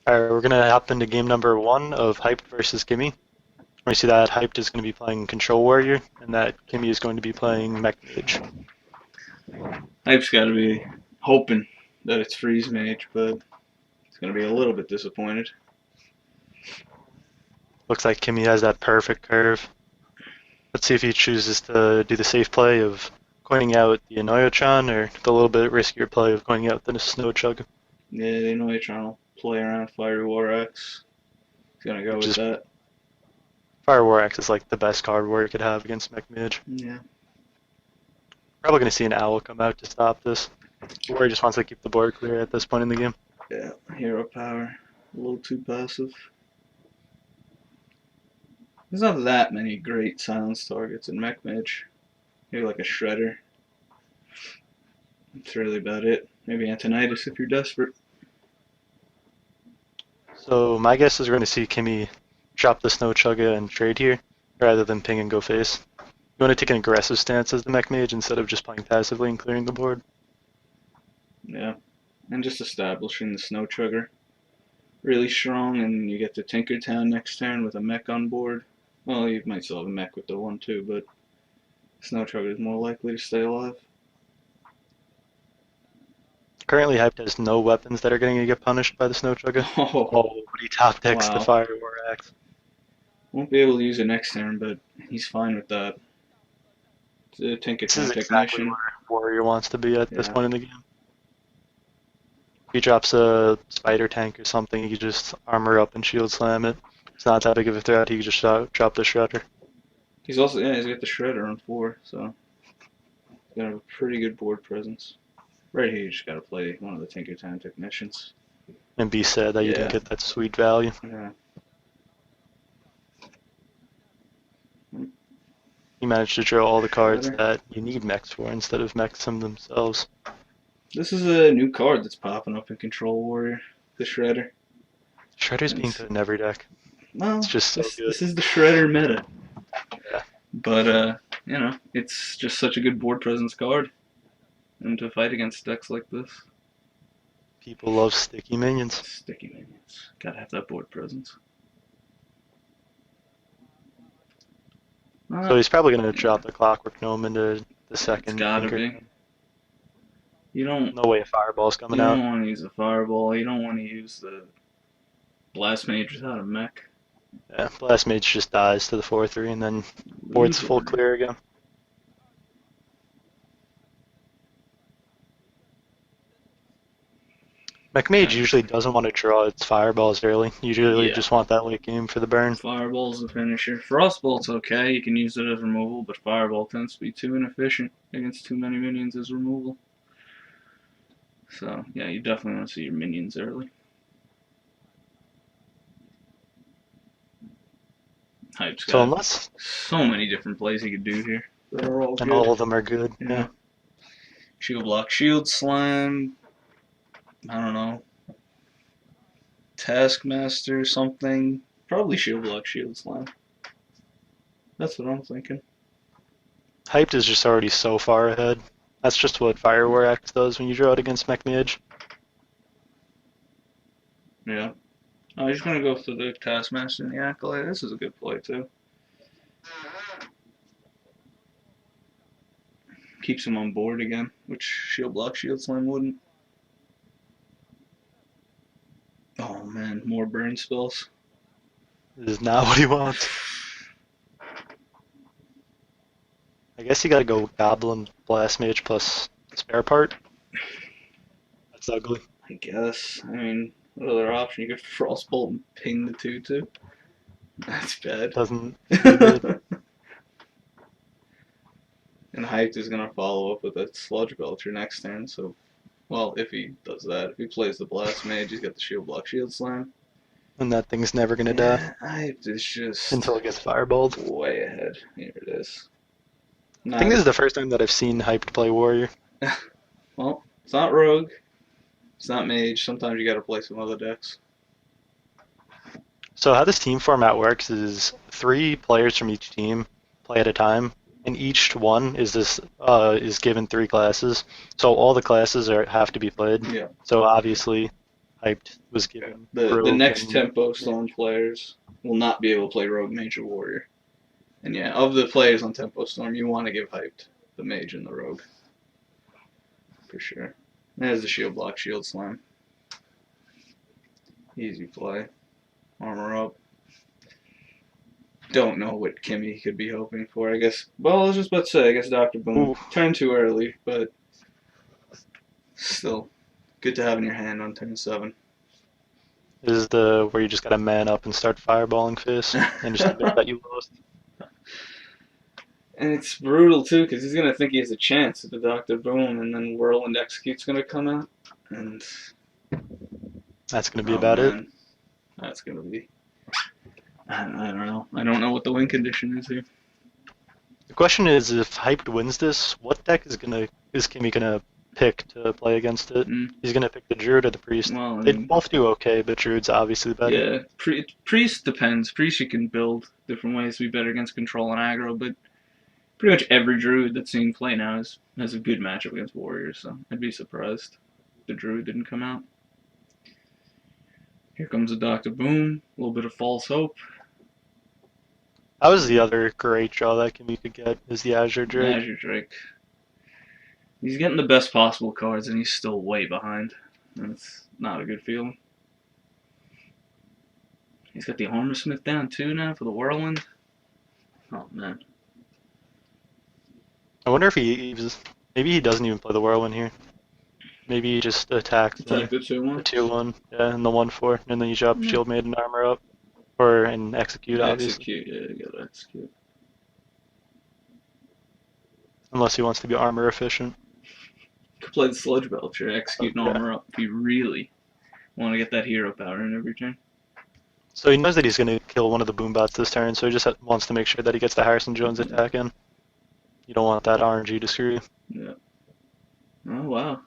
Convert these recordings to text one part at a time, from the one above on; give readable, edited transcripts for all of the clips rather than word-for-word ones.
Alright, we're gonna hop into game number 1 of Hyped versus Kimmy. We see that Hyped is going to be playing Control Warrior, and that Kimmy is going to be playing Mech Mage. Hype's got to be hoping that it's Freeze Mage, but it's going to be a little bit disappointed. Looks like Kimmy has that perfect curve. Let's see if he chooses to do the safe play of coining out the Inoyotron, or the little bit riskier play of coining out the Snow Chug, Yeah, they know you're trying to play around Fiery War X. He's going to go which with is that. Fire War Axe is like the best card Warrior could have against Mech Mage. Yeah. Probably going to see an Owl come out to stop this. Warrior just wants to keep the board clear at this point in the game. Yeah, hero power. A little too passive. There's not that many great silence targets in Mech Mage. Maybe like a Shredder. That's really about it. Maybe Antonitis if you're desperate. So my guess is we're going to see Kimmy drop the Snow Chugga and trade here, rather than ping and go face. You want to take an aggressive stance as the Mech Mage instead of just playing passively and clearing the board. Yeah. And just establishing the Snow Chugger. Really strong, and you get to Tinkertown next turn with a mech on board. Well, you might still have a mech with the 1-2, but Snow Chugger is more likely to stay alive. Currently, Hyped has no weapons that are going to get punished by the Snow Chugga. Oh, Oh, but he top decks the wow. Fire War Axe. Won't be able to use it next turn, but he's fine with that. It's a This is Tinkertown exactly Technician. where Warrior wants to be at this Yeah. point in the game. If he drops a Spider Tank or something, he could just armor up and shield slam it. It's not that big of a threat, he could just drop the Shredder. He's also, yeah, he's got the Shredder on 4, so he's got a pretty good board presence. Right here, you just gotta play one of the Tinkertown Technicians. And be sad that you didn't Yeah. get that sweet value. Yeah. You managed to draw all the cards Shredder. that you need mechs for instead of mechs them themselves. This is a new card that's popping up in Control Warrior, the Shredder. Shredder's being It's, put in every deck. well, It's just so good. this is the Shredder meta, Yeah. but it's just such a good board presence card, and to fight against decks like this, People love sticky minions. sticky minions, gotta have that board presence. So he's probably going to Yeah, drop the Clockwork Gnome into the it's second gotta Tinker. be. You don't No way a Fireball's coming you out. don't want to use the Fireball. You don't want to use the Blast Mage without a mech. Yeah, Blast Mage just dies to the 4-3 and then board's full Loser. clear again. Mech Mage usually doesn't want to draw its Fireballs early. Usually Yeah. just want that late game for the burn. Fireball's the finisher. Frostbolt's okay, you can use it as removal, but Fireball tends to be too inefficient against too many minions as removal. So, yeah, you definitely want to see your minions early. Hype's So got unless, so many different plays he could do here that are all and good. all of them are good. Yeah. Yeah. Shield block, shield slam. I don't know. Taskmaster, something. Probably shield block, shield slam. That's what I'm thinking. Hyped is just already so far ahead. That's just what Fire War Axe does when you draw it against Mech Mage. Yeah. Oh, he's gonna go for the Taskmaster and the Acolyte. This is a good play too. Keeps him on board again, which shield block, shield slam wouldn't. Oh man, more burn spells. This is not what he wants. I guess you gotta go Goblin Blast Mage plus Spare Part. That's ugly. I guess. I mean, what other option? You could Frostbolt and ping the 2-2. That's bad. Doesn't feel good. And Hyped is gonna follow up with a Sludge Belcher next turn, so well, if he does that. If he plays the Blast Mage, he's got the Shield Block Shield Slam. And that thing's never gonna die Yeah, Hyped is just until it gets Fireballed. way ahead. Here it is. I think this Not, is the first time that I've seen Hyped play Warrior. well, it's not Rogue. It's not Mage. Sometimes you gotta play some other decks. So how this team format works is 3 players from each team play at a time, and each one is given 3 classes. So all the classes have to be played. Yeah. So obviously, hyped was given The Rogue next and Tempo Storm Mage. players will not be able to play Rogue, Mage, or Warrior. And yeah, of the players on Tempo Storm, you want to give hyped the Mage and the Rogue for sure. There's the shield block, shield slam, easy play, armor up. Don't know what Kimmy could be hoping for. I guess. Well, I was just about to say. I guess Doctor Boom Ooh, turned too early, but still good to have in your hand on turn 7. this is the where you just gotta man up and start fireballing face and just admit that you lost. And it's brutal too, because he's gonna think he has a chance at the Doctor Boom, and then Whirlwind Execute's gonna come out, and That's gonna be oh about it. man, that's gonna be. I don't know. I don't know what the win condition is here. The question is, if Hyped wins this, what deck is Kimmy gonna pick to play against it? Mm. He's gonna pick the Druid or the Priest. Well, I They mean, both do okay, but Druid's obviously better. yeah, Priest depends. Priest you can build different ways to be better against control and aggro, but pretty much every Druid that's seen play now has a good matchup against Warriors, so I'd be surprised if the Druid didn't come out. Here comes the Doctor Boom, a little bit of false hope. That was the other great draw that Kimmy could get, is the Azure Drake. Azure Drake. He's getting the best possible cards, and he's still way behind. That's not a good feeling. He's got the Armor Smith down too now for the Whirlwind. Oh man. I wonder if maybe he doesn't even play the Whirlwind here. Maybe he just attacks Attack the the 2-1. 2-1, yeah, and the 1-4, and then you drop Yeah. Shield Maiden armor up, or and execute obviously, Execute, yeah, you gotta execute. unless he wants to be armor efficient. Could play the Sludge Belcher, execute and Yeah. armor up if you really want to get that hero power in every turn. So he knows that he's going to kill one of the boombots this turn, so he just wants to make sure that he gets the Harrison Jones attack in. You don't want that RNG to screw you. Yeah. Oh wow.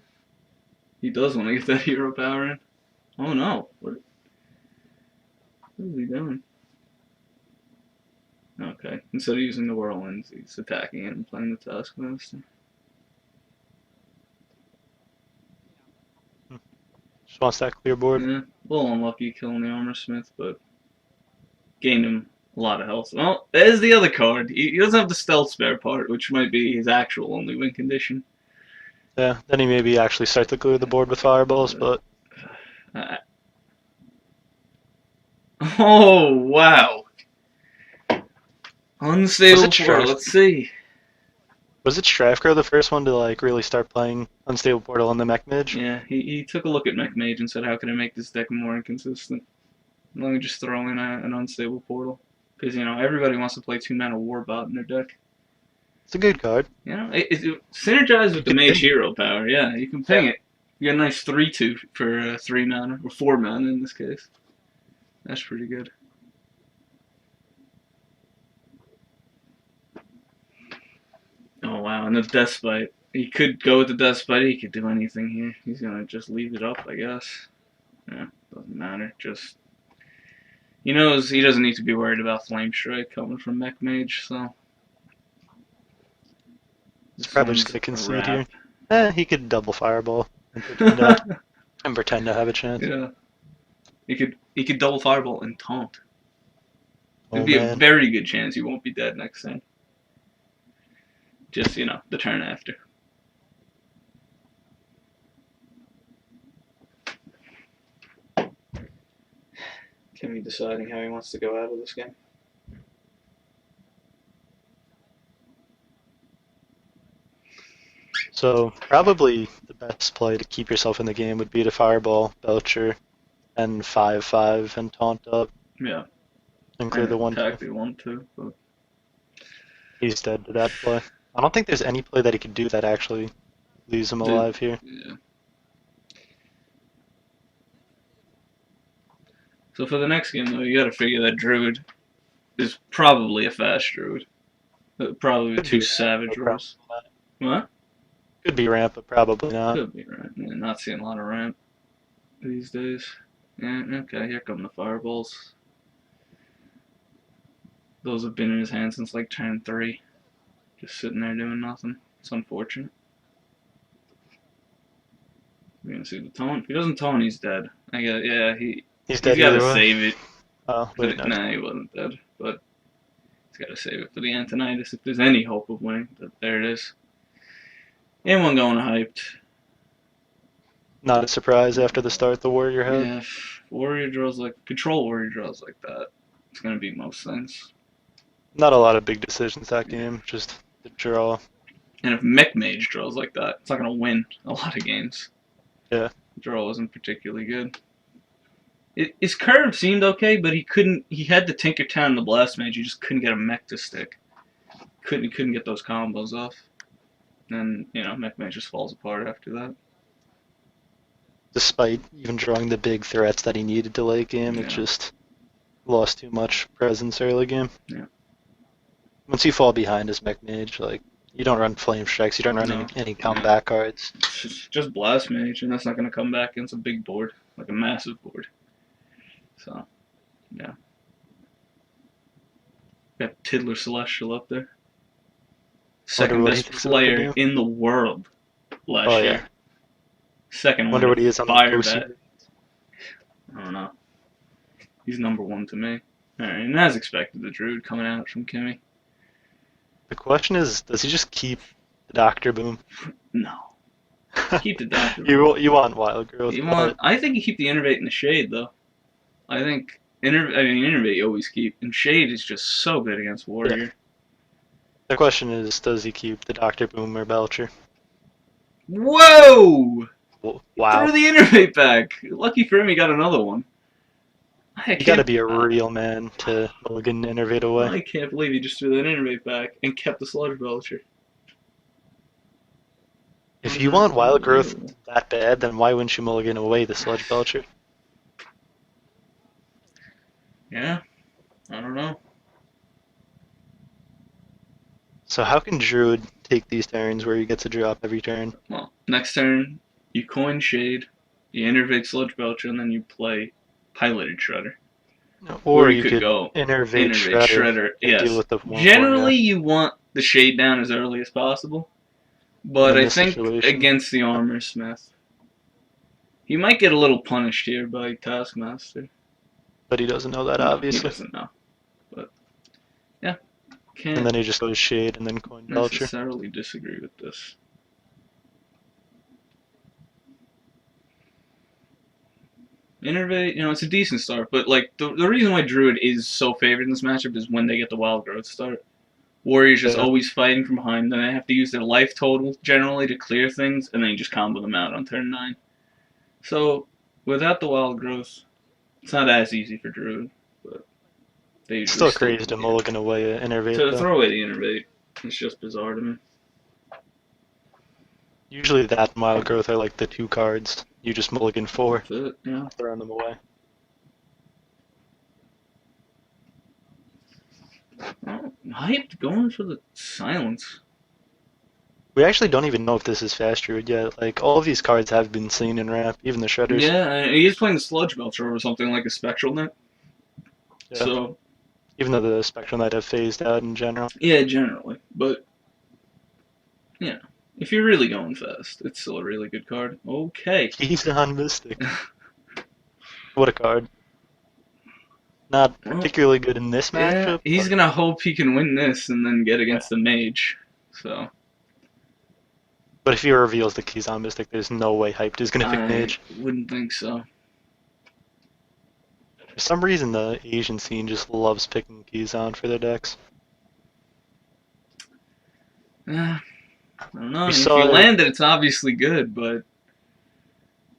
He does want to get that hero power in. Oh no. What is he doing? Okay. Instead of using the Whirlwinds, he's attacking it and playing the Taskmaster. Just wants that clear board. Yeah. A little unlucky killing the Armor Smith, but gained him a lot of health. Well, there's the other card. He doesn't have the stealth spare part, which might be his actual only win condition. Yeah, then he maybe actually starts to clear the board with fireballs, but Uh, oh wow! was Unstable it portal. Let's see. Strafgro the first one to like really start playing Unstable Portal on the Mech Mage? Yeah, he took a look at Mech Mage and said, "How can I make this deck more inconsistent? Let me just throw in an unstable portal." Because everybody wants to play 2-mana Warbot in their deck. It's a good card. It synergizes with the can Mage ping. Hero power. Yeah, you can ping it. You got a nice 3/2 for 3 mana or 4 mana in this case. That's pretty good. Oh wow, and the Deathbite. He could go with the Deathbite. He could do anything here. He's gonna just leave it up, I guess. Yeah, doesn't matter. Just he knows he doesn't need to be worried about Flame Strike coming from Mech Mage, so He's this probably just one's going to a concede wrap. here. He could double Fireball and pretend to have a chance. Yeah, he could double Fireball and taunt. Oh It'd be a man. very good chance he won't be dead next turn. Just the turn after. Kimmy deciding how he wants to go out of this game. So probably the best play to keep yourself in the game would be to Fireball, Belcher, and 5/5 and taunt up Yeah, and clear the and 1/2. attack the 1/2, but He's dead to that play. I don't think there's any play that he could do that actually leaves him alive here. yeah. So for the next game though, you got to figure that Druid is probably a fast Druid. Probably with Could 2 be ramp, Savage but probably Rolls. not. What? Could be ramp, but probably not. Could be right. Yeah, not seeing a lot of ramp these days. Yeah, okay, here come the fireballs. Those have been in his hand since like turn 3. Just sitting there doing nothing. It's unfortunate. We're gonna see the taunt. If he doesn't taunt, he's dead. I get yeah. He's He's dead got to either way. save it Oh, for wait, the. no. Nah, he wasn't dead, but he's got to save it for the Antonitis if there's any hope of winning. There it is. Anyone going hyped? Not a surprise after the start the Warrior had. Yeah, Warrior draws like control Warrior draws like that. It's gonna beat most things. Not a lot of big decisions that Yeah. game, just the draw. And if Mech Mage draws like that, it's not gonna win a lot of games. Yeah. Draw wasn't particularly good. His curve seemed okay, but he couldn't. He had the Tinkertown and the Blast Mage. He just couldn't get a mech to stick. Couldn't get those combos off. And Mech Mage just falls apart after that. Despite even drawing the big threats that he needed to late game, it Yeah, just lost too much presence early game. yeah. Once you fall behind as Mech Mage, like, you don't run Flame Strikes, you don't run No, any yeah. comeback cards. It's just Blast Mage, and that's not gonna come back against a big board, like a massive board. So, yeah. Got Tiddler Celestial up there. Wonder Second what he best thinks about the player game. in the world last Oh, year. yeah. Second one Wonder to what he is on the Firebat. postseason. I don't know. He's number one to me. Alright, and as expected, the Druid coming out from Kimmy. The question is, does he just keep the Doctor Boom? No. Keep the Doctor. You want Wild Growth, but I think you keep the Innervate in the Shade, though. I think Innervate you always keep, and Shade is just so good against Warrior. yeah. The question is, does he keep the Doctor Boom or Belcher? Whoa! Wow. Threw the Innervate back. Lucky for him, he got another one. You gotta be a real man to mulligan Innervate away. I can't believe he just threw that Innervate back and kept the Sludge Belcher. If you want Wild Growth that bad, then why wouldn't you mulligan away the Sludge Belcher? Yeah, I don't know. So how can Druid take these turns where he gets a drop every turn? Well, next turn, you coin Shade, you Innervate Sludge Belcher, and then you play Piloted Shredder. Or you you could go Innervate Innervate Shredder and yes. deal with the 1/4 Generally, guy. you want the Shade down as early as possible. But In I this think situation, against the Armor Smith, he might get a little punished here by Taskmaster. but he doesn't know that, No, he obviously. doesn't know. But yeah, And can't then he just goes Shade and then coin Belcher. necessarily disagree with this. Innervate, it's a decent start, but like the reason why Druid is so favored in this matchup is when they get the Wild Growth start. Warriors just Yeah. always fighting from behind, then they have to use their life total generally to clear things, and then you just combo them out on turn 9. So without the Wild Growth, it's not as easy for Druid, but they It's usually still crazy to mulligan away an Innervate, to though. throw away the Innervate. It's just bizarre to me. Usually that and Wild Growth are like the two cards you just mulligan for, That's it, yeah. throwing them away. Oh, hyped going for the silence. We actually don't even know if this is Fast Druid yet. Like, all of these cards have been seen in Ramp, even the Shredders. Yeah, he is playing the Sludge Belcher over something like a Spectral Net. Yeah. So, Even though the Spectral Knight have phased out in general. yeah, generally. But, if you're really going fast, it's still a really good card. Okay. He's on Mystic. What a card. Not particularly good in this matchup. Yeah, he's but going to hope he can win this and then get against the Mage. So, But if he reveals the keys on Mystic, there's no way Hyped is going to pick Mage. I wouldn't think so. For some reason, the Asian scene just loves picking keys on for their decks. I don't know. I mean, if saw you it- land it, it's obviously good, but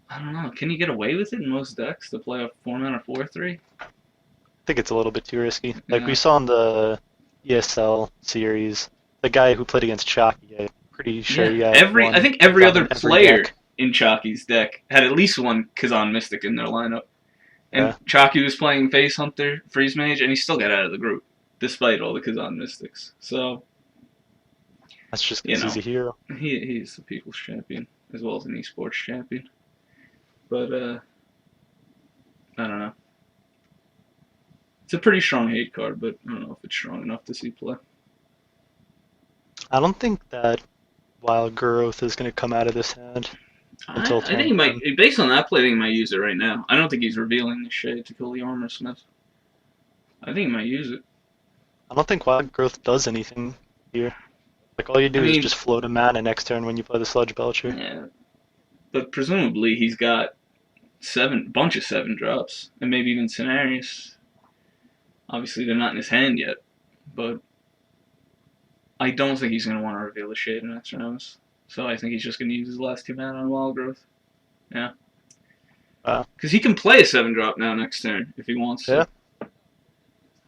I don't know. Can you get away with it in most decks to play a 4-mana 4/3? I think it's a little bit too risky. Like Yeah. we saw in the ESL series, the guy who played against Chalky, I'm pretty sure he had I think every on other every player deck. in Chalky's deck had at least one Kazan Mystic in their lineup. And Yeah. Chalky was playing Face Hunter, Freeze Mage, and he still got out of the group, despite all the Kazan Mystics. So, That's just because he's a hero. he's the People's Champion, as well as an esports champion. But, I don't know. It's a pretty strong hate card, but I don't know if it's strong enough to see play. I don't think that Wild Growth is going to come out of this hand. until I think turn he 10. might, based on that play, I think he might use it right now. I don't think he's revealing the shade to kill the armor smith. I think he might use it. I don't think Wild Growth does anything here. Like, all you I do is mean, just float a mana next turn when you play the Sludge Belcher. yeah, but presumably he's got bunch of 7 drops, and maybe even scenarios. Obviously, they're not in his hand yet, but I don't think he's going to want to reveal the shade in Externus. So I think he's just going to use his last 2 mana on Wild Growth. Yeah. Wow. Because he can play a 7 drop now next turn if he wants Yeah, to.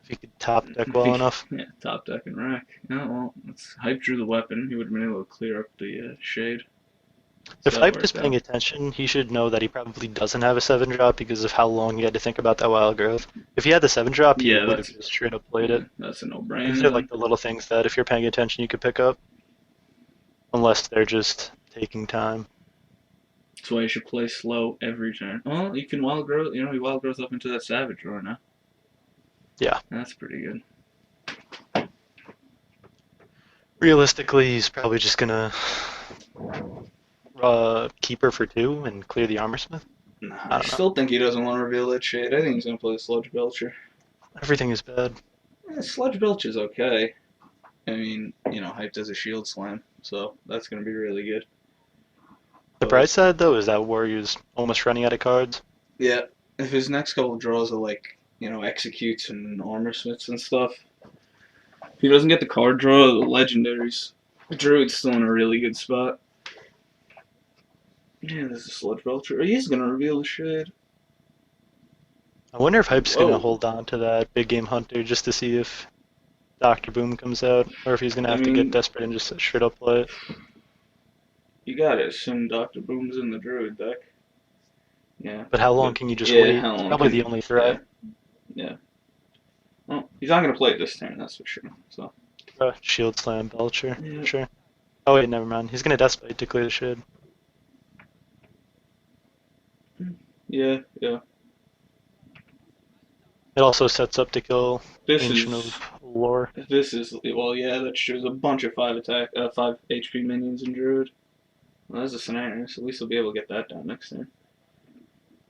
if you could top deck If well he, enough. yeah, top deck and rack. Yeah, well, Hype drew the weapon. He would have been able to clear up the shade. If So that Hyped is worked paying out. attention, he should know that he probably doesn't have a 7 drop because of how long he had to think about that Wild Growth. If he had the 7 drop, he Yeah, would have just straight up played it. that's a These no-brainer are like then. the little things that if you're paying attention, you could pick up, unless they're just taking time. That's why you should play slow every turn. Well, you can Wild Growth. You know, he Wild Growth up into that Savage drawer now. Yeah. That's pretty good. Realistically, he's probably just gonna keep her for 2 and clear the Armorsmith. Nah, I I don't know. still think he doesn't want to reveal that shade. I think he's going to play the Sludge Belcher. Everything is bad. Sludge Belcher's okay. I mean, Hype does a shield slam, so that's going to be really good. The But, bright side, though, is that Warrior's almost running out of cards. yeah, if his next couple of draws are like, executes and armor smiths and stuff, if he doesn't get the card draw, the legendaries, the Druid's still in a really good spot. Yeah, there's a Sludge Belcher. He's going to reveal the shade. I wonder if Hype's gonna Whoa. hold on to that big game hunter just to see if Doctor Boom comes out, or if he's gonna I have to get mean, desperate and just straight up play it. you gotta assume Dr. Boom's in the Druid deck. Yeah. But how long But, can you just yeah, wait? how It's long probably can. the only Yeah, threat. yeah. Well, he's not gonna play it this turn, that's for sure. So. Shield Slam Belcher, for Yeah. sure. Oh wait, never mind. He's gonna Despite to clear the shade. Yeah, yeah. It also sets up to kill This Ancient is. of Lore. This is. Well, yeah, that's true. There's a bunch of 5 HP minions in Druid. Well, that's a scenario, so at least he'll be able to get that down next turn.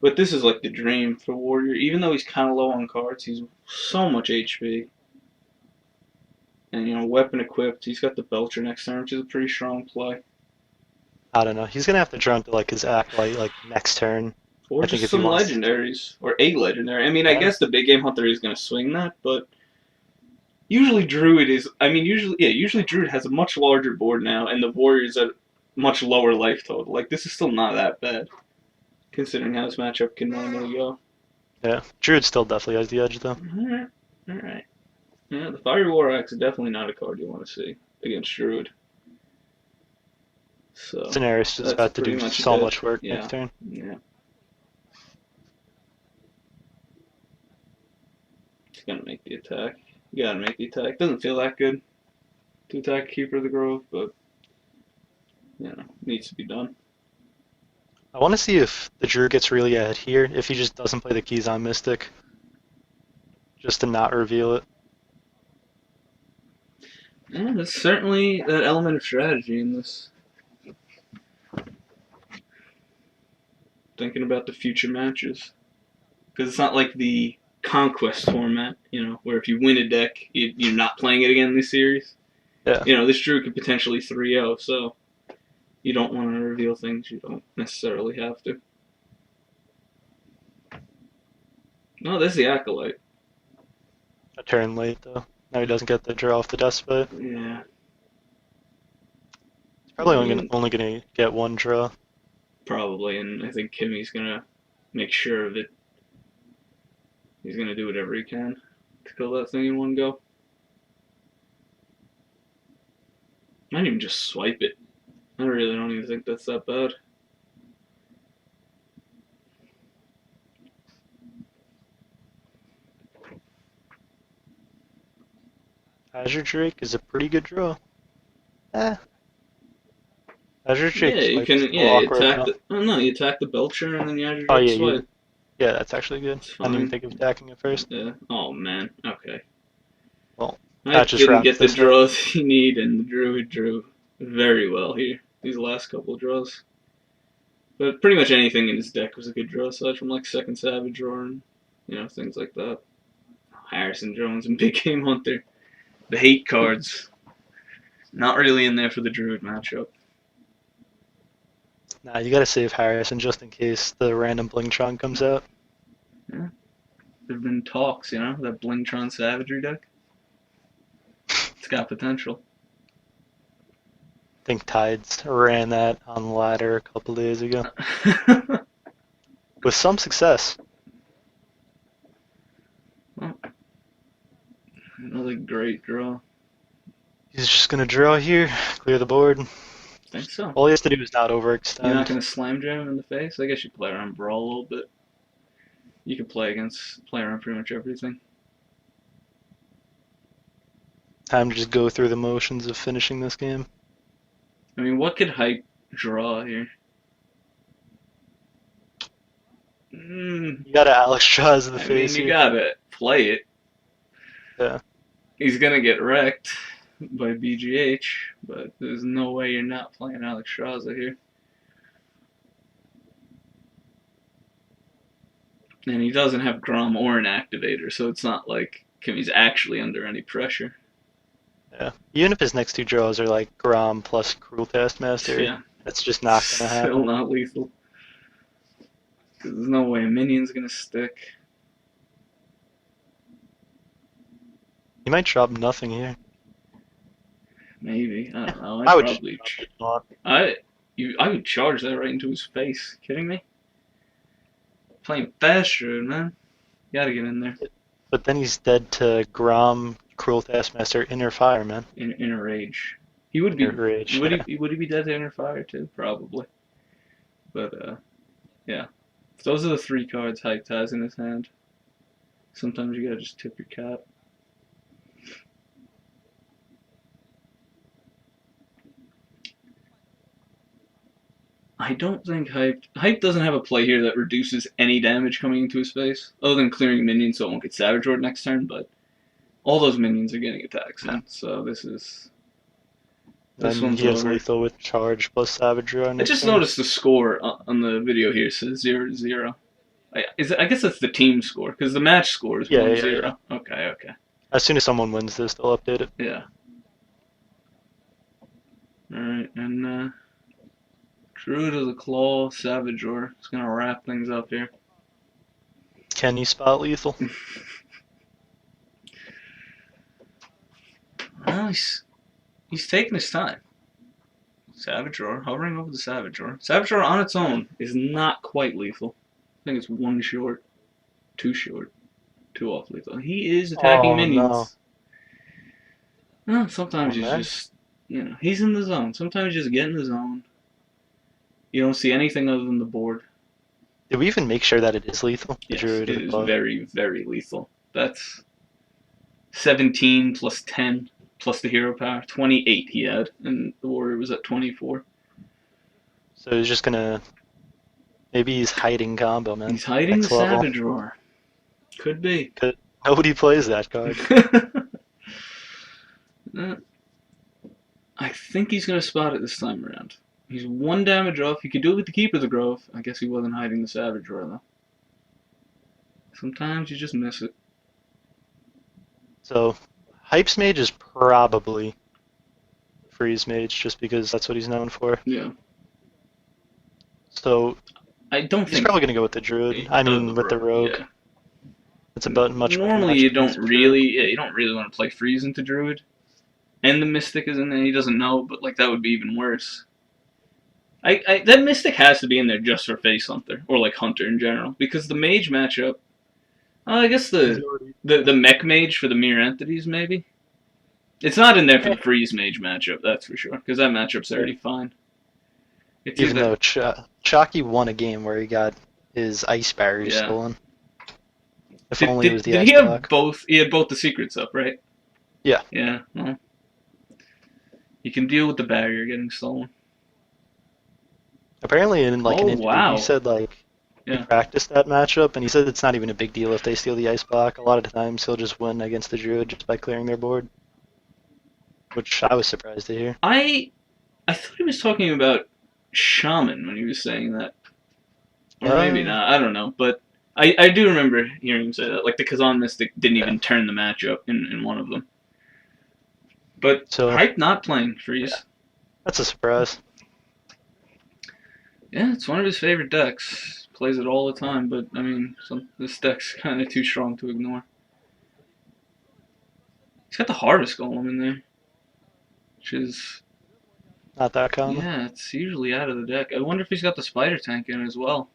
But this is like the dream for Warrior. Even though he's kind of low on cards, he's so much HP. And, weapon equipped. He's got the Belcher next turn, which is a pretty strong play. I don't know. He's gonna have to draw into like his Acolyte like next turn. Or I think just if he some wants to. legendaries. Or a legendary. I mean, I Yeah. guess the big game hunter is going to swing that, but usually Druid is. I mean, usually Druid has a much larger board now, and the Warriors at much lower life total. Like, this is still not that bad, considering how this matchup can normally go. Yeah. Druid still definitely has the edge though. Alright, alright. Yeah, the Fiery War Axe is definitely not a card you want to see against Druid. So, Scenarios is that's about to pretty do much so dead. much work Yeah, next turn. yeah. He's gonna make the attack. You gotta make the attack. Doesn't feel that good to attack Keeper of the Grove, but needs to be done. I want to see if the Drew gets really ahead here, if he just doesn't play the keys on Mystic, just to not reveal it. Yeah, there's certainly that element of strategy in this. Thinking about the future matches. Because it's not like the Conquest format, where if you win a deck, you're not playing it again in this series. Yeah. This Drew could potentially 3-0, so you don't want to reveal things you don't necessarily have to. No, there's the Acolyte. A turn late though. Now he doesn't get the draw off the Despot. Yeah. He's probably I only mean, gonna get one draw. probably, and I think Kimmy's gonna make sure of it. He's gonna do whatever he can to kill that thing in one go. Might even just swipe it. I really don't even think that's that bad. Azure Drake is a pretty good draw. Eh. Azure Yeah, Drake you swipes is can. a little Yeah, you awkward attack though. the. Oh no, you attack the Belcher and then you add your Oh Drake yeah, swipe. yeah, that's actually good. It's I didn't even fine. think of attacking it first. Yeah. Oh man. Okay. Well, I that just didn't wraps get the this up. draws you need, and the Druid drew very well here. These last couple of draws. But pretty much anything in his deck was a good draw, aside from like second Savage draw and things like that. Harrison Jones and Big Game Hunter. The hate cards. Not really in there for the Druid matchup. Nah, you gotta save Harrison just in case the random Blingtron comes out. Yeah. There have been talks, that Blingtron Savagery deck. It's got potential. I think Tides ran that on the ladder a couple days ago. With some success. Well, another great draw. He's just gonna draw here, clear the board. I think so. All he has to do is not You're not overextend. going to slam jam him in the face? I guess you play around Brawl a little bit. You can play around pretty much everything. Time to just go through the motions of finishing this game. I mean, what could Hype draw here? You gotta Alex Jaws in the I face mean, you here. gotta play it. Yeah. He's gonna get wrecked by BGH, but there's no way you're not playing Alex Straza here. And he doesn't have Grom or an activator, so it's not like Kimmy's actually under any pressure. Yeah. Even if his next two draws are like Grom plus Cruel Taskmaster, Yeah. that's just not gonna happen. Still not lethal. Because there's no way a minion's gonna stick. He might drop nothing here. Maybe. I don't know. I would probably. just drop it. I would charge that right into his face. Kidding me? Playing fast road, man. You gotta get in there. But then he's dead to Grom, Cruel Taskmaster, Inner Fire, man. Inner rage. He would be. Inner Rage. Would he be dead to Inner Fire too? Probably. But yeah. If those are the three cards Hype has in his hand, sometimes you gotta just tip your cap. I don't think Hype doesn't have a play here that reduces any damage coming into his face, other than clearing minions so it won't get Savage Roared next turn, but all those minions are getting attacks in, so this And one's he has over. lethal with Charge plus Savage Roar. I just noticed the score on the video here says 0-0. I guess that's the team score, because the match score is 1-0. Yeah. Okay. As soon as someone wins this, they'll update it. Yeah. Alright, and True to the Claw, Savage Roar. It's gonna wrap things up here. Can you spot lethal? Well, he's taking his time. Savage Roar, hovering over the Savage Roar. Savage Roar on its own is not quite lethal. I think it's one short, two off lethal. He is attacking minions. No. Sometimes he's just, he's in the zone. Sometimes you just get in the zone. You don't see anything other than the board. Did we even make sure that it is lethal? Yes, it is very, very lethal. That's 17 plus 10 plus the hero power. 28 he had, and the warrior was at 24. So he's just gonna... Maybe he's hiding combo, man. He's hiding Next the level. Savage Roar. Could be. Nobody plays that card. I think he's going to spot it this time around. He's one damage off. He could do it with the Keeper of the Grove. I guess he wasn't hiding the Savage Roar, though. Sometimes you just miss it. So, Hype's Mage is probably Freeze Mage, just because that's what he's known for. Yeah. So, I don't he's think probably going to go with the Druid. I mean, with the Rogue. Yeah. It's about much better Normally, matchup you against don't the really want to play Freeze into Druid. And the Mystic is in there. He doesn't know, but like that would be even worse. That Mystic has to be in there just for Face Hunter, or like Hunter in general, because the Mage matchup. I guess the Mech Mage for the Mirror Entities maybe. It's not in there for the Freeze Mage matchup, that's for sure, because that matchup's already fine. It's Even though Chalky won a game where he got his Ice Barrier stolen. If only it was the Ice Block. He had both the secrets up, right? Yeah. Yeah. Well, you can deal with the barrier getting stolen. Apparently, in like an interview, he said he practiced that matchup, and he said it's not even a big deal if they steal the Ice Block. A lot of the times, he'll just win against the Druid just by clearing their board, which I was surprised to hear. I thought he was talking about Shaman when he was saying that. Or maybe Uh, not. I don't know. But I do remember hearing him say that. Like the Kazan Mystic didn't yeah. even turn the matchup in one of them. But So Hype not playing yeah, Freeze. that's a surprise. Yeah, it's one of his favorite decks. Plays it all the time, but I mean, this deck's kind of too strong to ignore. He's got the Harvest Golem in there, which is, Not that common. yeah, it's usually out of the deck. I wonder if he's got the Spider Tank in as well.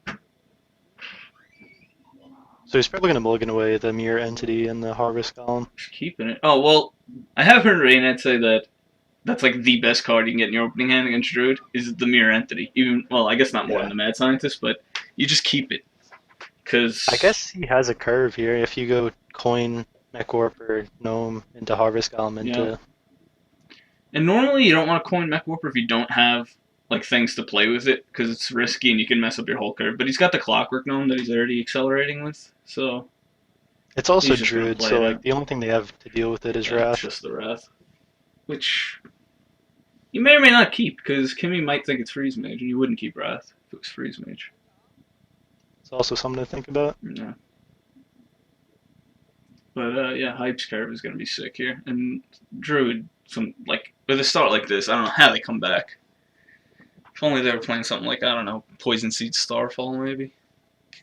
So he's probably gonna mulligan away the Mirror Entity and the Harvest Golem. Just keeping it. Oh well, I have heard Raynette say that that's like the best card you can get in your opening hand against Druid is the Mirror Entity. Even well, I guess not more than Yeah. the Mad Scientist, but you just keep it I because guess he has a curve here. If you go coin Mechwarp or Gnome into Harvest Golem yeah. into And normally you don't want to coin Mech Warper if you don't have like things to play with it because it's risky and you can mess up your whole curve. But he's got the Clockwork Gnome that he's already accelerating with, so it's also he's just gonna Druid, play so it like out. the only thing they have to deal with it is Yeah, it's Wrath. just the Wrath, which you may or may not keep because Kimmy might think it's Freeze Mage and you wouldn't keep Wrath if it was Freeze Mage. It's also something to think about. Yeah. But yeah, Hype's curve is gonna be sick here, and Druid some like with a start like this, I don't know how they come back. If only they were playing something like I don't know, Poison Seed Starfall maybe.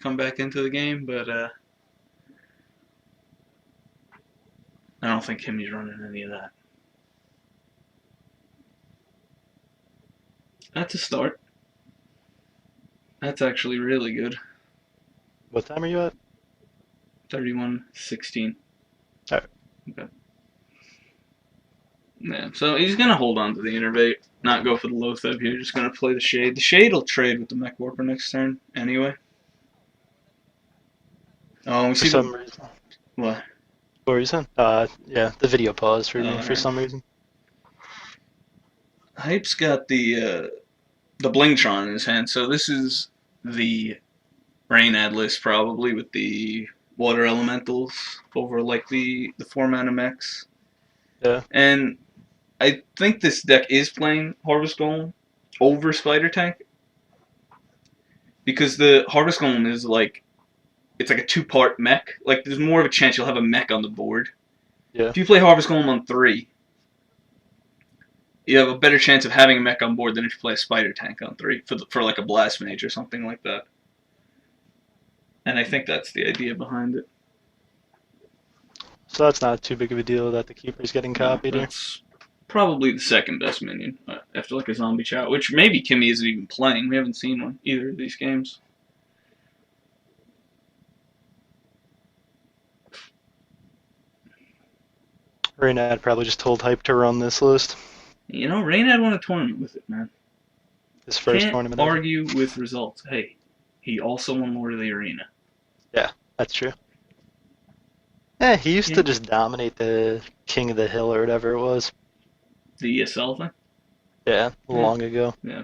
Come back into the game, but I don't think Kimmy's running any of that. That's a start. That's actually really good. What time are you at? 31-16. Alright. Okay. Yeah, so he's going to hold on to the Innervate, not go for the Loatheb here, just going to play the Shade. The Shade will trade with the Mech Warper next turn anyway. Oh, we For see the... some reason. What? What reason? Yeah, the video paused for me for Alright. some reason. Hype's got the Blingtron in his hand, so this is the Rain Ad list probably with the water elementals over like the 4 mana mechs. Yeah. And I think this deck is playing Harvest Golem over Spider Tank because the Harvest Golem is like it's like a two-part mech. Like there's more of a chance you'll have a mech on the board. Yeah. If you play Harvest Golem on 3, you have a better chance of having a mech on board than if you play a Spider Tank on 3 for like a Blast Mage or something like that. And I think that's the idea behind it. So that's not too big of a deal that the keeper's getting No, copied here. that's probably the second best minion after like a Zombie Chow, which maybe Kimmy isn't even playing. We haven't seen one either of these games. Reynad probably just told Hype to run this list. You know, Rain had won a tournament with it, man. His first Can't tournament ever. argue with results. Hey, he also won Lord of the Arena. Yeah, that's true. Yeah, he used Yeah. to just dominate the King of the Hill or whatever it was. The ESL thing? Yeah, long ago. Yeah.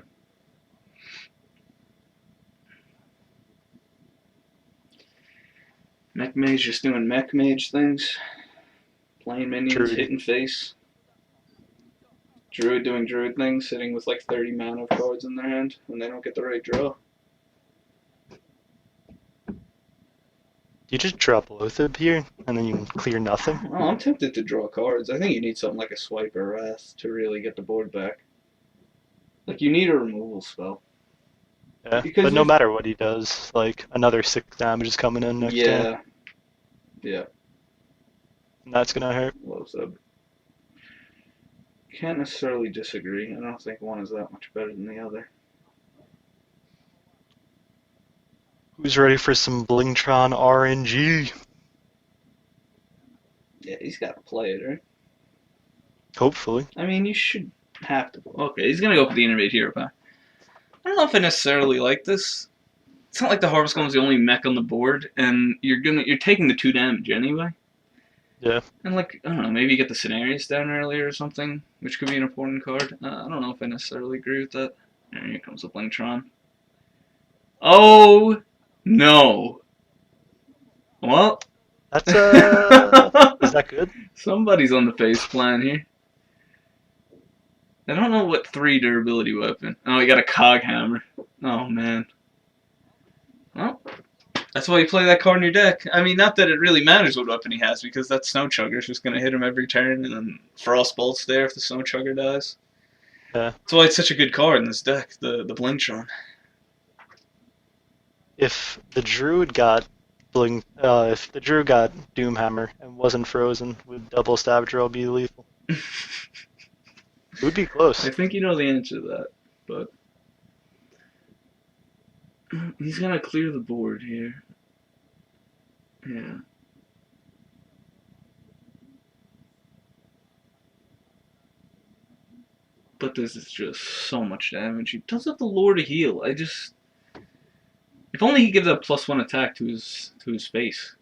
Mech Mage just doing Mech Mage things. Playing minions, Druid. hitting face. Druid doing Druid things, sitting with like 30 mana of cards in their hand when they don't get the right draw. You just drop Loatheb here, and then you can clear nothing. Oh, I'm tempted to draw cards. I think you need something like a Swipe or Wrath to really get the board back. Like, you need a removal spell. Yeah, Because but no if- matter what he does, like another 6 damage is coming in next turn, Yeah, and that's gonna hurt. low sub. Can't necessarily disagree. I don't think one is that much better than the other. Who's ready for some Blingtron RNG? Yeah, he's got to play it, right? Hopefully. I mean, you should have to. Okay, he's gonna go for the Innervate Hero Pack. I don't know if I necessarily like this. It's not like the Harvest Golem is the only mech on the board, and you're taking the 2 damage anyway. Yeah. And like I don't know, maybe you get the Scenarios down earlier or something, which could be an important card. I don't know if I necessarily agree with that. And here comes the Blingtron. Oh no! Well, That's is that good? somebody's on the face plan here. I don't know what 3 durability weapon. Oh, he got a Cog Hammer. Oh man. Well, that's why you play that card in your deck. I mean, not that it really matters what weapon he has, because that Snow Chugger is just going to hit him every turn, and then Frostbolt's there if the Snow Chugger dies. Yeah. That's why it's such a good card in this deck, the Blingtron. If the Druid got if the Druid got Doomhammer and wasn't frozen, would double stab drill be lethal? It would be I close. think you know the answer to that, but he's going to clear the board here. Yeah. But this is just so much damage. He does have the lure to heal. If only he gives a +1 attack to his face.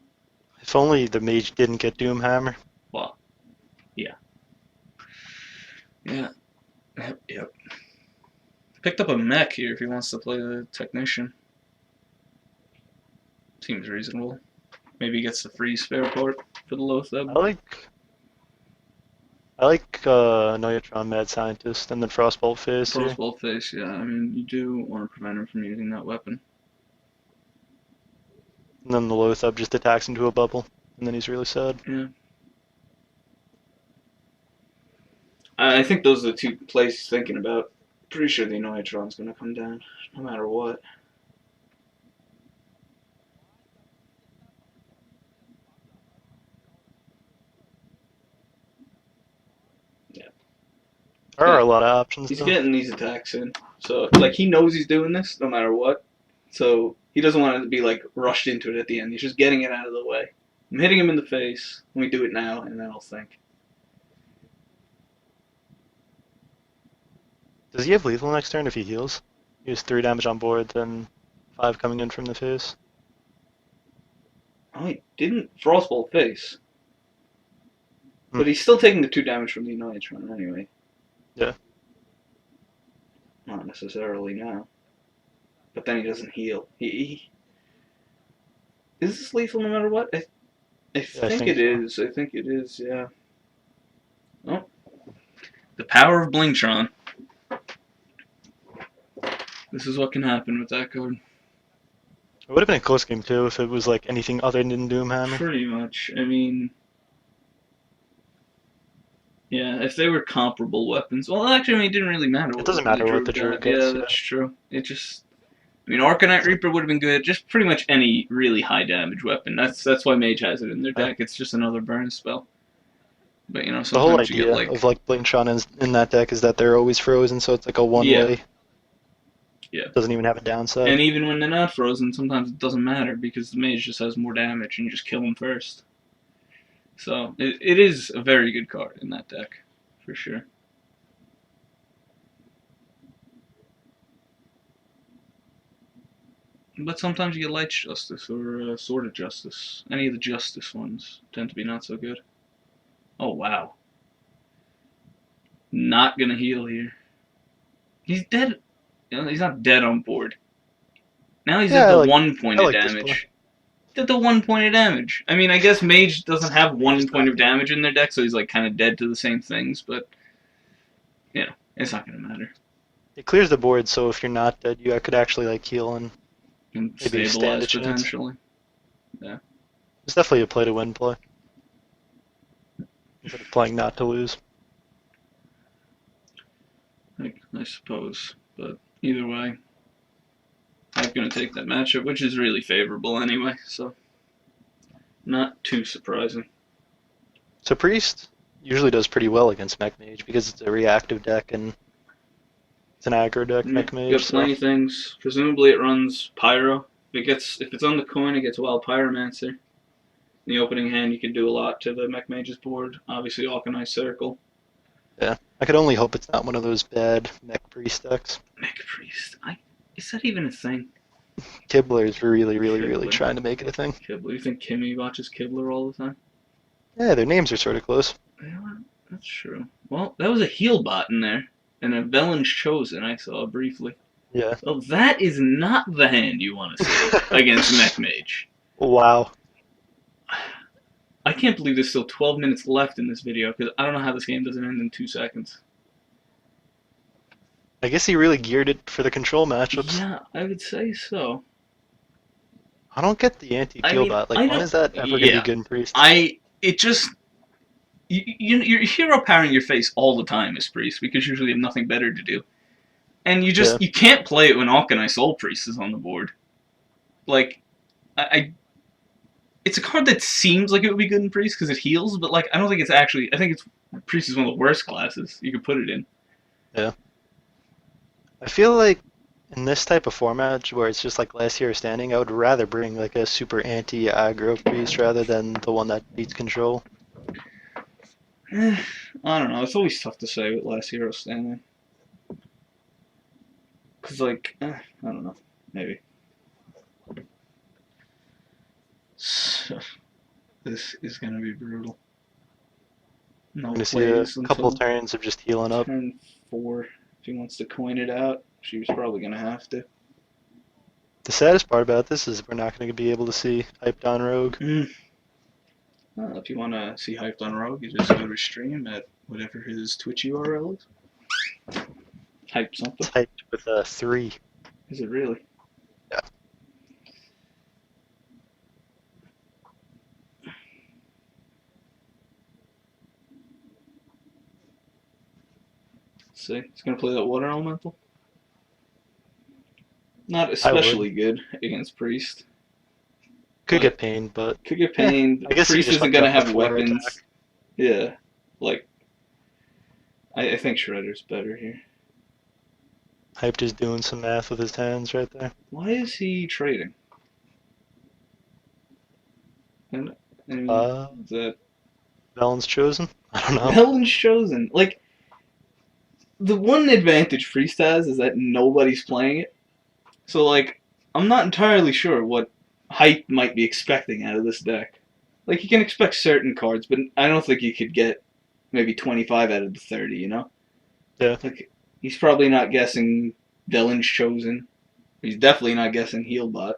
If only the mage didn't get Doomhammer. Well, yeah. Yeah. Yep. Picked up a mech here if he wants to play the technician. Seems reasonable. Maybe he gets the free spare part for the Lotheb. I like Neutron Mad Scientist and then Frostbolt Phase here. Frostbolt face, yeah. I mean, you do want to prevent him from using that weapon. And then the Lotheb just attacks into a bubble, and then he's really sad. Yeah. I think those are the two plays he's thinking about. Pretty sure the Neutron's going to come down, no matter what. There are a lot of options He's though. getting these attacks in. So, like, he knows he's doing this no matter what. So, he doesn't want it to be, like, rushed into it at the end. He's just getting it out of the way. I'm hitting him in the face. Let me do it now, and then I'll think. Does he have lethal next turn if he heals? He has 3 damage on board, then 5 coming in from the face. Oh, he didn't Frostbolt face. But he's still taking the 2 damage from the Neutron anyway. Yeah. Not necessarily now. But then he doesn't heal. Is this lethal no matter what? I think it is. I think it is, yeah. Oh. The power of Blingtron. This is what can happen with that card. It would have been a close game too if it was like anything other than Doomhammer. Pretty much. I mean, yeah, if they were comparable weapons. Well, actually, I mean, it didn't really matter. It doesn't matter what the Druid gets. Yeah, that's true. It just. I mean, Arcanite Reaper would have been good. Just pretty much any really high damage weapon. That's why Mage has it in their deck. It's just another burn spell. But you know, the whole sometimes you idea get like of like Blingtron in that deck is that they're always frozen, so it's like a one-way. Yeah. Doesn't even have a downside. And even when they're not frozen, sometimes it doesn't matter because the Mage just has more damage and you just kill them first. So it is a very good card in that deck, for sure. But sometimes you get Light's Justice or Sword of Justice. Any of the Justice ones tend to be not so good. Oh, wow. Not gonna heal here. He's dead. You know, he's not dead on board. Now he's at the 1 point of damage. He's at the 1 point of damage. I mean, I guess Mage doesn't have 1 point of damage in their deck, so he's like kind of dead to the same things, but you know, it's not gonna matter. It clears the board, so if you're not dead, you could actually like heal and maybe Stabilize stand a chance. potentially. Yeah. It's definitely a play to win play. Instead of playing not to lose. I suppose. But either way, I'm going to take that matchup, which is really favorable anyway, so not too surprising. So Priest usually does pretty well against Mech Mage because it's a reactive deck and it's an aggro deck, Mech Mage. You got plenty of things. Presumably it runs Pyro. If it's on the coin, it gets Wild Pyromancer. In the opening hand, you can do a lot to the Mech Mage's board. Obviously, Alkanite Circle. Yeah, I could only hope it's not one of those bad Mech Priest decks. Mech Priest. Is that even a thing? Kibler is really trying to make it a thing. Kibler. You think Kimmy watches Kibler all the time? Yeah, their names are sort of close. You know what? That's true. Well, that was a heal bot in there. And a Velen's Chosen I saw briefly. Yeah. Well, that is not the hand you want to see against Mech Mage. Wow. I can't believe there's still 12 minutes left in this video, because I don't know how this game doesn't end in 2 seconds. I guess he really geared it for the control matchups. Yeah, I would say so. I don't get the I anti-heal mean, bot. Like, I when don't. is that ever going to be Yeah, good in Priest? I. It just you're hero powering your face all the time as priest because usually you have nothing better to do, and Yeah. you can't play it when Alkanai Soul Priest is on the board. Like I it's a card that seems like it would be good in priest because it heals, but like I don't think it's actually. I think it's priest is one of the worst classes you could put it in. Yeah. I feel like in this type of format where it's just like last hero standing, I would rather bring like a super anti-aggro priest rather than the one that beats control. I don't know. It's always tough to say with last hero standing because I don't know. Maybe so, this is gonna be brutal. We're No going to see a plays couple until turns of just healing up. turn 4. If he wants to coin it out, she was probably gonna have to. The saddest part about this is we're not going to be able to see hyped on Rogue. Mm. If you want to see Hyped on Rogue, you just go to stream at whatever his Twitch URL is. Hype something. It's hyped with a 3. Is it really? Yeah. Let's see. He's going to play that Water Elemental. Not I would. especially good against Priest, Could but get pain, but could get eh, pained. I guess he Priest just isn't went going to up the have floor weapons. attack. Yeah. Like, I think Shredder's better here. Hyped is doing some math with his hands right there. Why is he trading? And, I mean, Uh, is that Velen's chosen? I don't know. Melon's chosen? Like, the one advantage Priest has is that nobody's playing it. So, like, I'm not entirely sure what hype might be expecting out of this deck. Like, you can expect certain cards, but I don't think you could get maybe 25 out of the 30, you know? Yeah. Like, he's probably not guessing Dylan's chosen. He's definitely not guessing Healbot,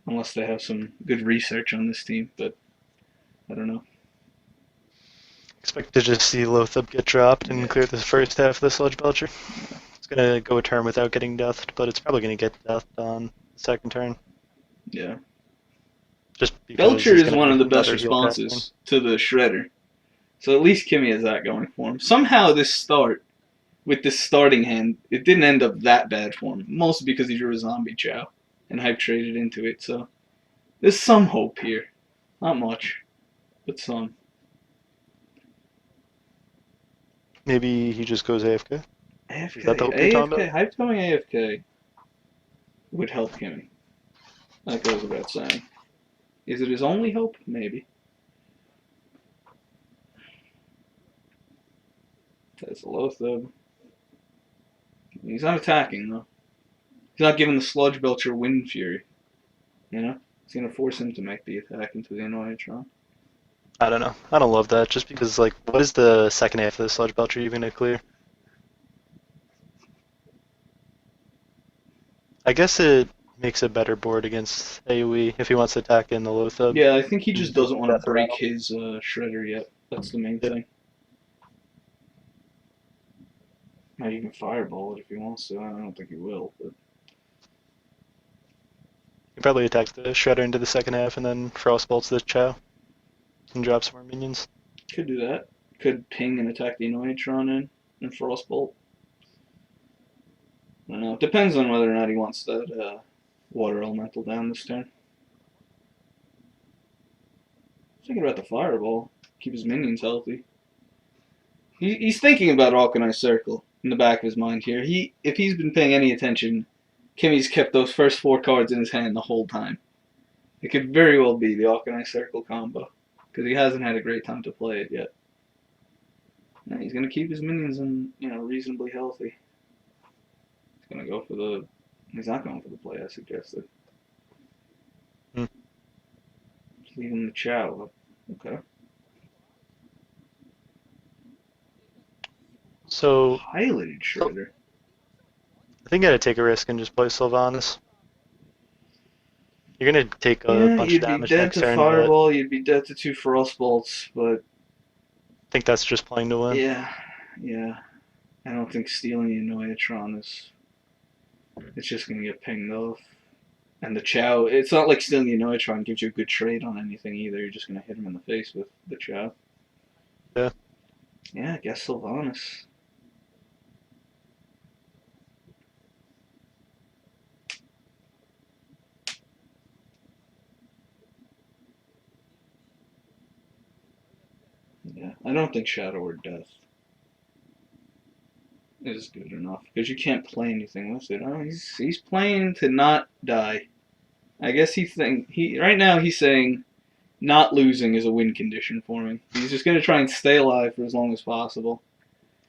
unless they have some good research on this team, but I don't know. Expect to just see Lothab get dropped and Yeah, clear the first half of the Sludge Belcher. yeah, It's gonna go a turn without getting deathed, but it's probably gonna get deathed on the second turn. yeah. Just because Belcher he's is gonna one have of the best another heal casting. responses to the Shredder. So at least Kimmy has that going for him. Somehow this start, with this starting hand, it didn't end up that bad for him. Mostly because he drew a zombie chow and hype traded into it. So there's some hope here. Not much, but some. Maybe he just goes AFK. Is that the AFK. hope you're talking AFK. about? Hype going AFK would help Kimmy. That goes without saying. Is it his only hope? Maybe. That's a low thub. He's not attacking, though. He's not giving the Sludge Belcher Wind Fury. You know? It's going to force him to make the attack into the Annoyatron. I don't know. I don't love that just because, like, what is the second half of the Sludge Belcher even gonna clear? I guess it makes a better board against AoE if he wants to attack in the Lothab Yeah, I think he just and take doesn't want to Death break Rattle. his Shredder yet. That's the main Yeah. thing. Now you can Fireball it if he wants to. I don't think he will, but He probably attacks the Shredder into the second half and then Frostbolts the Chow and drops more minions. could do that. Could ping and attack the Annoyatron in and Frostbolt. I don't know. It depends on whether or not he wants that Water Elemental down this turn. Thinking about the Fireball. Keep his minions healthy. He's thinking about Alkanai Circle in the back of his mind here. If he's been paying any attention, Kimmy's kept those first 4 cards in his hand the whole time. It could very well be the Alkanai Circle combo, because he hasn't had a great time to play it yet. Now he's gonna keep his minions reasonably healthy. He's gonna go for the. He's not going for the play I suggested. Hmm. Just leave him the Chow. Okay. So Piloted I Shredder. think you gotta take a risk and just play Sylvanas. You're gonna take a Yeah, bunch of you'd be damage dead next to turn, but Fireball, you'd be dead to 2 Frostbolts, but I think that's just playing to win. yeah, yeah. I don't think stealing the Annoyatron is. It's just gonna get pinged off. And the Chow, it's not like stealing the Annoytron gives you a good trade on anything either. You're just gonna hit him in the face with the Chow. Yeah. Yeah, I guess Sylvanas. Yeah, I don't think Shadow or Death is good enough because you can't play anything with it. Oh, he's playing to not die. I guess he right now he's saying not losing is a win condition for me. He's just gonna try and stay alive for as long as possible.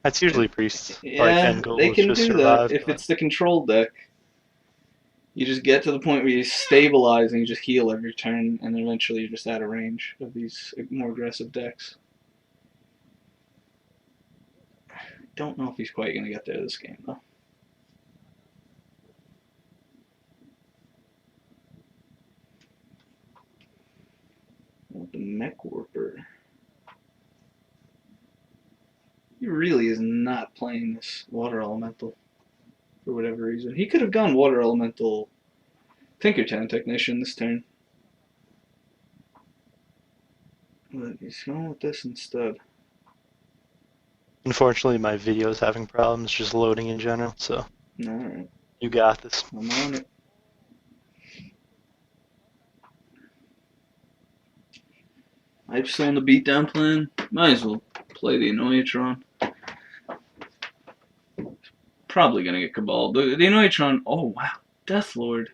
That's And usually Priest's like yeah, end they goal is can just do that survive, if but it's the control deck. You just get to the point where you stabilize and you just heal every turn, and eventually you're just out of range of these more aggressive decks. Don't know if he's quite gonna get there this game though. The Mech Warper. He really is not playing this Water Elemental for whatever reason. He could have gone Water Elemental Tinkertown Technician this turn, but he's going with this instead. unfortunately my video is having problems just loading in general, so Alright, you got this. I'm on it. I'm still on the beatdown plan. Might as well play the Annoyatron. Probably gonna get Cabal. The Annoyatron, oh wow, Death Lord.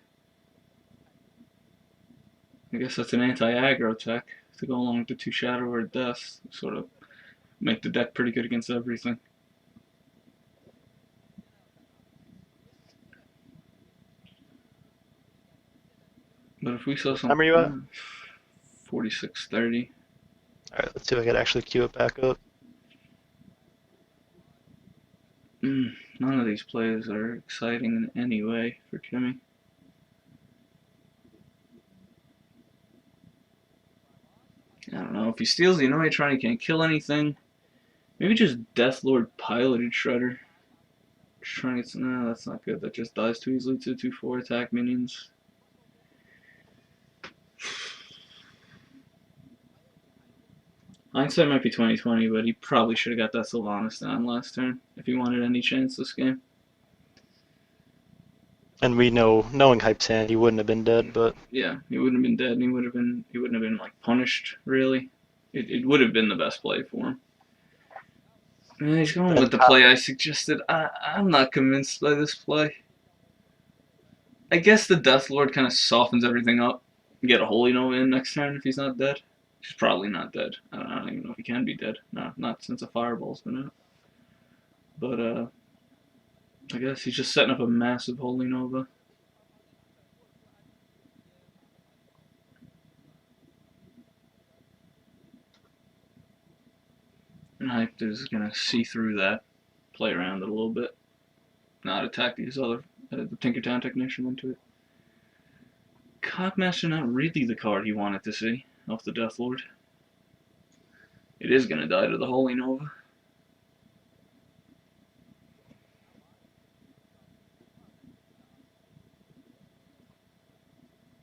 I guess that's an anti-aggro tech to go along with the two Shadow or Deaths. Sort of make the deck pretty good against everything. But if we saw What some time are you at? 46:30. Alright, let's see if I can actually queue it back up. None of these plays are exciting in any way for Kimmy. I don't know. If he steals the Annoyatron, he can't kill anything. Maybe just Deathlord piloted Shredder. Just trying to get some. No, that's not good. That just dies too easily to 2/4 attack minions. Hindsight might be 20/20, but he probably should have got that Sylvanas down last turn if he wanted any chance this game. And we know, knowing Hype's hand, he wouldn't have been dead, but Yeah, he wouldn't have been dead, and he wouldn't have been like punished really. It would have been the best play for him. Yeah, he's going then with the play I suggested. I'm not convinced by this play. I guess the Death Lord kind of softens everything up. You get a Holy Nova in next turn if he's not dead. He's probably not dead. I don't even know if he can be dead. No, not since a Fireball's been out. But I guess he's just setting up a massive Holy Nova. And Hype is gonna see through that, play around it a little bit, not attack these other the Tinkertown Technician into it. Cockmaster not really the card he wanted to see off the Death Lord. It is gonna die to the Holy Nova.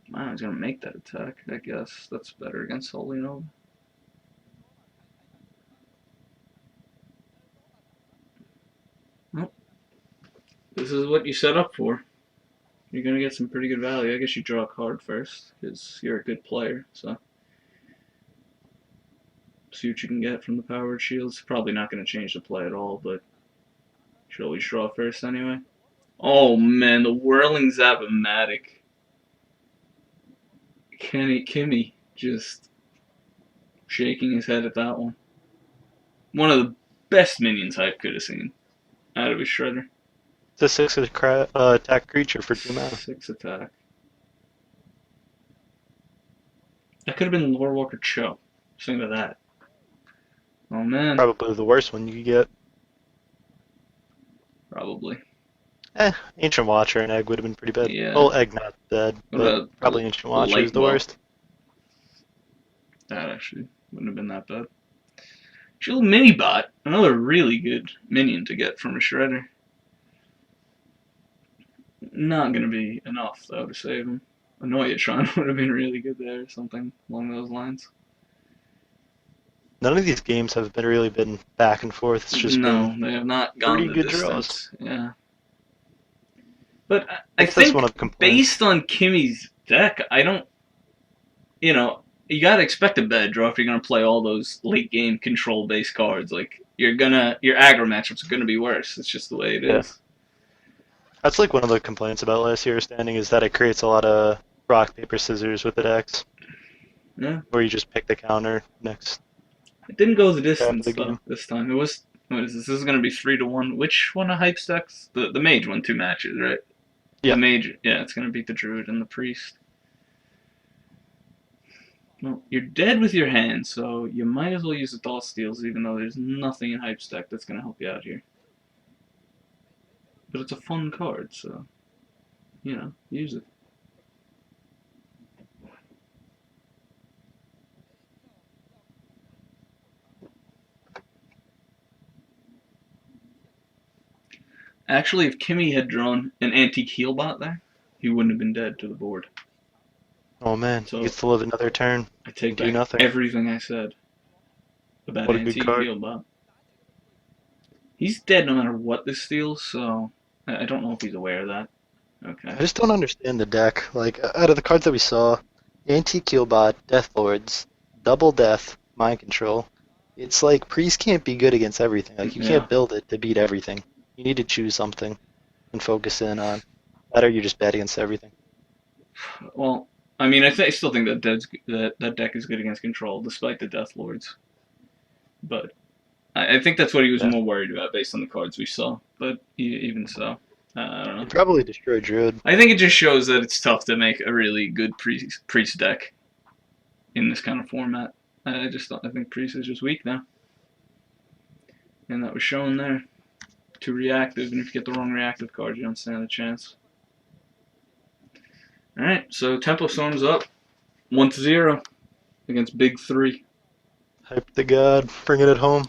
Wow, he's gonna make that attack. I guess that's better against Holy Nova. Well, this is what you set up for. You're gonna get some pretty good value. I guess you draw a card first, because you're a good player, so see what you can get from the powered shields. Probably not gonna change the play at all, but you should always draw first anyway. Oh man, the whirling Zap-O-Matic. Kimmy just shaking his head at that one. One of the best minions Hype could have seen out of his Shredder. it's a 6 attack creature for 2 mana. 6 attack. That could have been Lore Walker Cho. Just think about that. Oh man. Probably the worst one you could get. Probably. Ancient Watcher and Egg would have been pretty bad. Yeah. Well, Egg not dead, What but about probably Ancient Watcher is the Lightwell? worst. That actually wouldn't have been that bad. Shield Minibot, another really good minion to get from a Shredder. Not gonna be enough though to save him. Annoyatron would have been really good there, or something along those lines. None of these games have been really been back and forth. It's just been No, they have not gone pretty the good draws. distance. Yeah. But I I guess that's one of think the complaints. based on Kimmy's deck, I don't, you know, you gotta expect a bad draw if you're gonna play all those late game control based cards. Like your aggro matchups are gonna be worse. It's just the way it Yeah. is. That's like one of the complaints about last year's standing is that it creates a lot of rock, paper, scissors with the decks, Yeah. where you just pick the counter next It didn't go the half of distance the though game. this time. It was what is this? This is gonna be 3-1. Which one of hype stacks? The mage won 2 matches, right? The Yeah. mage, yeah, it's gonna beat the druid and the priest. Well, you're dead with your hand, so you might as well use the Doll Steals, even though there's nothing in hype stack that's gonna help you out here. But it's a fun card, so use it. Actually, if Kimmy had drawn an antique heal bot there, he wouldn't have been dead to the board. Oh man, he So gets to live another turn I take and do back nothing. everything I said about What a good antique card. heal bot. He's dead no matter what this steals, so I don't know if he's aware of that. I Okay. just don't understand the deck. Like, out of the cards that we saw, Antique Keelbot, Death Lords, Double Death, Mind Control. It's like Priest can't be good against everything. Like, you Yeah. can't build it to beat everything. You need to choose something and focus in on. That or you're just bad against everything. Well, I mean, I still think that deck is good against control, despite the Death Lords. But I think that's what he was Yeah. more worried about based on the cards we saw. But even so, I don't know. He'd probably destroy Druid. I think it just shows that it's tough to make a really good priest deck in this kind of format. I just don't, I think priest is just weak now, and that was shown there. Too reactive, and if you get the wrong reactive card, you don't stand a chance. All right, so Tempo Storm's up 1-0 against Big Three. Hype the god, bringing it home.